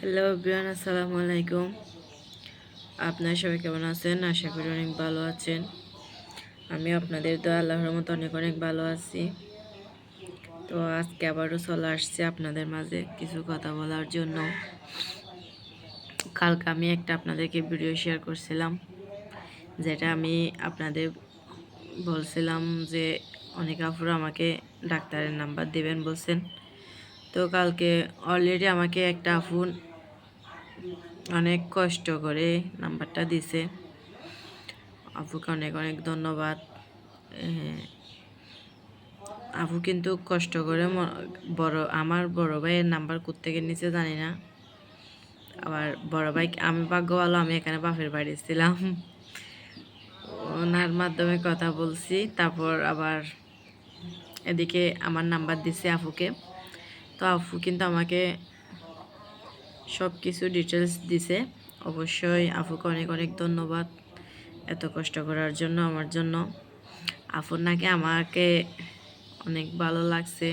Hello everyone, আসসালামু আলাইকুম। আপনারা সবাই কেমন আছেন? আশা করি অনেক ভালো আছেন। আমি আপনাদের দোয়া আল্লাহর রহমতে অনেক অনেক ভালো আছি। তো আজকে আবারও চলে আসছে আপনাদের মাঝে কিছু কথা বলার জন্য। কালকে আমি একটা আপনাদেরকে ভিডিও শেয়ার করছিলাম, যেটা আমি আপনাদের বলছিলাম যে অনেক আপুরা আমাকে ডাক্তারের নাম্বার দেবেন বলছেন। তো কালকে অলরেডি আমাকে একটা আপু অনেক কষ্ট করে নাম্বারটা দিছে। আপুকে অনেক অনেক ধন্যবাদ। আপু কিন্তু কষ্ট করে আমার বড় ভাইয়ের নাম্বার কোত্থেকে নিচে জানি না। আবার বড় ভাই, আমি ভাগ্য ভালো আমি এখানে বাপের বাড়ি ছিলাম, ওনার মাধ্যমে কথা বলছি। তারপর আবার এদিকে আমার নাম্বার দিছে আপুকে। তো আপু কিন্তু আমাকে সব কিছু ডিটেলস দিছে। অবশ্যই আপুকে অনেক অনেক ধন্যবাদ এত কষ্ট করার জন্য আমার জন্য। আপুর নাকি আমাকে অনেক ভালো লাগছে,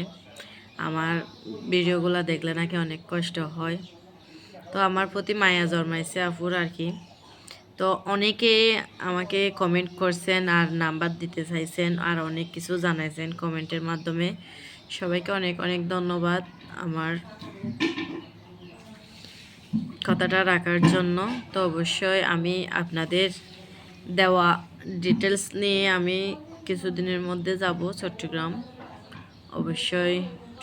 আমার ভিডিওগুলো দেখলে নাকি অনেক কষ্ট হয়। তো আমার প্রতি মায়া জন্মাইছে আপুর আর কি। তো অনেকে আমাকে কমেন্ট করছেন আর নাম্বার দিতে চাইছেন আর অনেক কিছু জানাইছেন কমেন্টের মাধ্যমে। সবাইকে অনেক অনেক ধন্যবাদ আমার কথাটা রাখার জন্য। তো অবশ্যই আমি আপনাদের দেওয়া ডিটেলস নিয়ে আমি কিছুদিনের মধ্যে যাব চট্টগ্রাম। অবশ্যই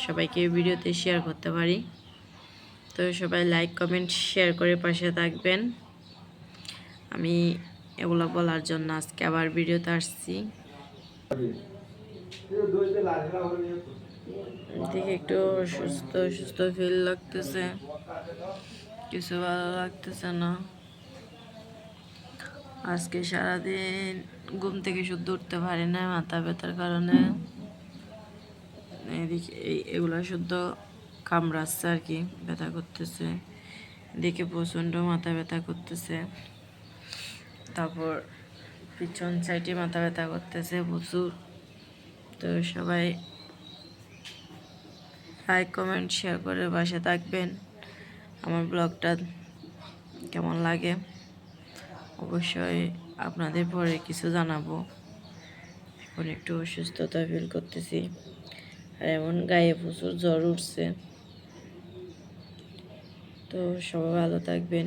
সবাইকে ভিডিওতে শেয়ার করতে পারি। তো সবাই লাইক কমেন্ট শেয়ার করে পাশে থাকবেন। আমি এগুলো বলার জন্য আজকে আবার ভিডিওতে আসছি। দেখে একটু সুস্থ সুস্থ ফিল লাগতেছে, কিছু ভালো লাগতেছে না। আজকে সারাদিন ঘুম থেকে শুদ্ধ উঠতে পারি না মাথা ব্যথার কারণে। এদিকে এগুলো শুদ্ধ কামড়াচ্ছে আর কি, ব্যথা করতেছে, দেখে প্রচণ্ড মাথা ব্যথা করতেছে। তারপর পিছন সাইডে মাথা ব্যথা করতেছে প্রচুর। তো সবাই লাইক কমেন্ট শেয়ার করে পাশে থাকবেন। আমার ব্লগটা কেমন লাগে অবশ্যই আপনাদের পরে কিছু জানাবো। এখন একটু অসুস্থতা ফিল করতেছি আর এমন গায়ে প্রচুর জ্বর উঠছে। তো সবাই ভালো থাকবেন,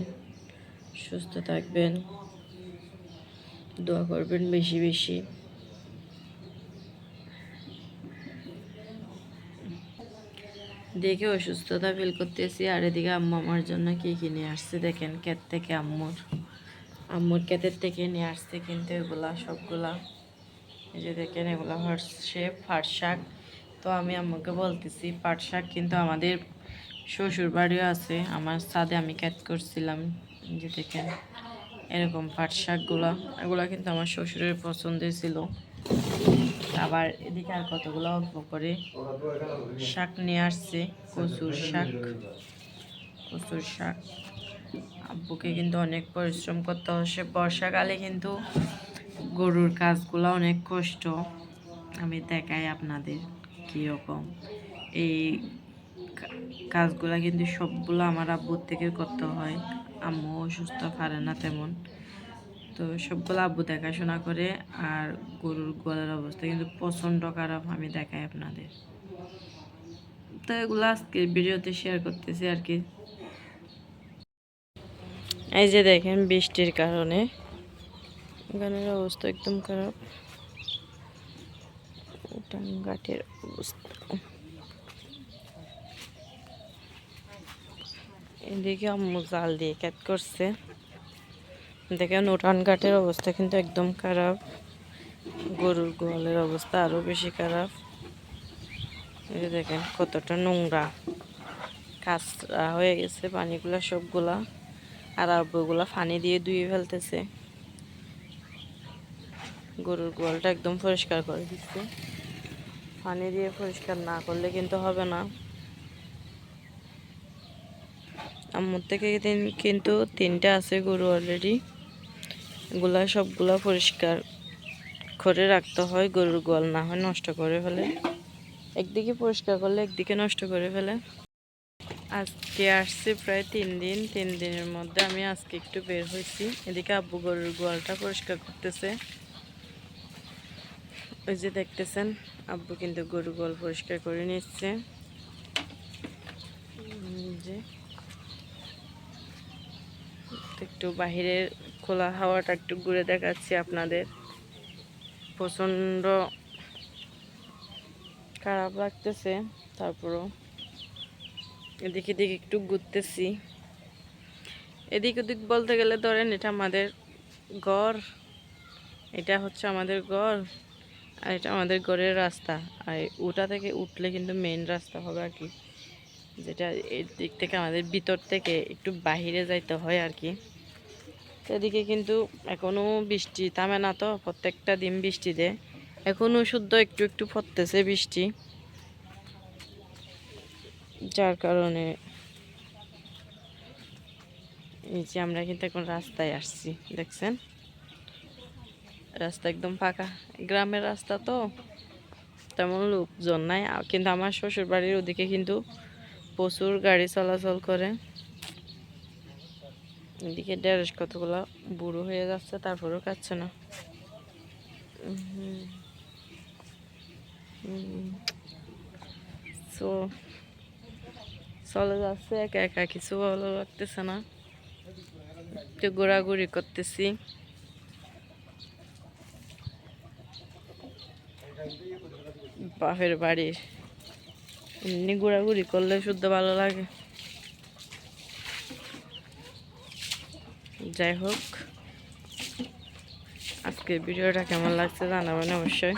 সুস্থ থাকবেন, দোয়া করবেন বেশি বেশি। দেখে অসুস্থতা ফিল করতেছি। আর এদিকে আম্মু আমার জন্য কি কিনে আসছে দেখেন, ক্ষেত থেকে আম্মুর ক্ষেতের থেকে নিয়ে আসছে কিন্তু এগুলা সবগুলা, এই যে দেখেন এগুলা হচ্ছে পাট শাক। তো আমি আম্মুকে বলতেছি পাট শাক কিন্তু আমাদের শ্বশুর বাড়িও আছে, আমার ছাদে আমি ক্ষেত করছিলাম। যে দেখেন এরকম পাট শাকগুলা, এগুলা কিন্তু আমার শ্বশুরের পছন্দের ছিল। আবার এদিকে আর কতগুলো অল্প করে শাক নিয়ে আসছে, কচুর শাক। কচুর শাক আব্বুকে কিন্তু অনেক পরিশ্রম করতে হচ্ছে বর্ষাকালে, কিন্তু গরুর কাজগুলো অনেক কষ্ট। আমি দেখাই আপনাদের কীরকম এই কাজগুলা, কিন্তু সবগুলো আমার আব্বুর থেকে করতে হয়। আম্মু অসুস্থ, পারে না তেমন। তো সবগুলো আব্বু দেখাশোনা করে। আর গরুর গোয়ালের অবস্থা কিন্তু প্রচণ্ড খারাপ, আমি দেখাই আপনাদের। তো এগুলো আজকে ভিডিওতে শেয়ার করতেছি আর কি। এই যে দেখেন বৃষ্টির কারণে গানের অবস্থা একদম খারাপ, উঠান ঘাটের অবস্থা। এদিকে আম্মু জাল দিয়ে ক্যাট করছে। দেখেন উঠান ঘাটের অবস্থা কিন্তু একদম খারাপ, গরুর গোয়ালের অবস্থা আরো বেশি খারাপ। এই যে দেখেন কতটা নোংরা, কাঁচরা হয়ে গেছে পানিগুলা সবগুলা। আর আব্বুগুলা পানি দিয়ে ধুয়ে ফেলতেছে। গরুর গোয়ালটা একদম পরিষ্কার করে দিচ্ছে, পানি দিয়ে পরিষ্কার না করলে কিন্তু হবে না। আম্মুর থেকে কিন্তু 3টা আছে গরু অলরেডি, এগুলা সবগুলা পরিষ্কার করে রাখতে হয়, গরুর গোয়াল না হয় নষ্ট করে ফেলে। একদিকে পরিষ্কার করলে একদিকে নষ্ট করে ফেলে। আজকে আসছি প্রায় 3 দিন, 3 দিনের মধ্যে আমি আজকে একটু বের হয়েছি। এদিকে আব্বু গরুর গোয়ালটা পরিষ্কার করতেছে। ওই যে দেখতেছেন আব্বু কিন্তু গরুর গোয়াল পরিষ্কার করে নিচ্ছে। যে একটু বাহিরের খোলা হাওয়াটা একটু ঘুরে দেখাচ্ছি আপনাদের। প্রচণ্ড খারাপ লাগতেছে, তারপরও এদিকে এদিকে একটু ঘুরতেছি। এদিক ওদিক বলতে গেলে ধরেন এটা আমাদের ঘর, এটা হচ্ছে আমাদের ঘর, আর এটা আমাদের ঘরের রাস্তা। আর ওটা থেকে উঠলে কিন্তু মেন রাস্তা হবে আর কি, যেটা এর দিক থেকে আমাদের ভিতর থেকে একটু বাহিরে যাইতে হয় আর কি। এদিকে কিন্তু এখনো বৃষ্টি থামে না, তো প্রত্যেকটা দিন বৃষ্টি দেয়, এখনো শুদ্ধ একটু একটু পড়তেছে বৃষ্টি, যার কারণে এই যে আমরা কিন্তু এখন রাস্তায় আসছি, দেখছেন রাস্তা একদম ফাঁকা। গ্রামের রাস্তা তো তেমন লোকজন নাই, কিন্তু আমার শ্বশুর বাড়ির ওদিকে কিন্তু প্রচুর গাড়ি চলাচল করে। এদিকে ঢেঁড়স কতগুলো বুড়ো হয়ে যাচ্ছে, তারপরেও খাচ্ছে না। তো চলে যাচ্ছে একা একা, কিছু ভালো লাগতেছে না, একটু ঘোরাঘুরি করতেছি। বাপের বাড়ির এমনি ঘোরাঘুরি করলে শুদ্ধ ভালো লাগে। যাই হোক, আজকের ভিডিওটা কেমন লাগছে জানাবেন অবশ্যই।